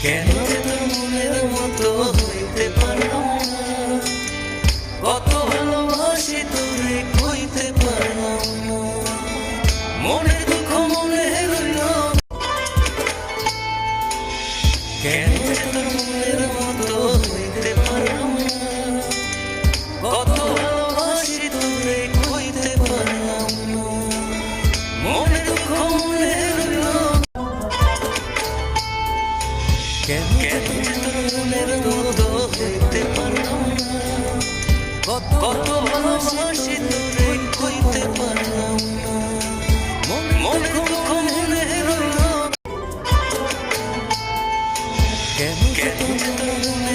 কেন তোর মনের মতো হইতে পারলাম না, কত ভালোবাসি তোরে কইতে পারলাম না, মনে দুঃখ মনে রইল। কেন তোর মনের মতো হইতে পারলাম না, কত ভালোবাসি তোরে কইতে পারলাম না, মনে দুঃখ মনে রইল। কেন তোর মনের মতো হইতে পারলাম না, কত ভালোবাসি তোরে কইতে পারলাম না, মনে দুঃখ মনে রইল। কেন তোর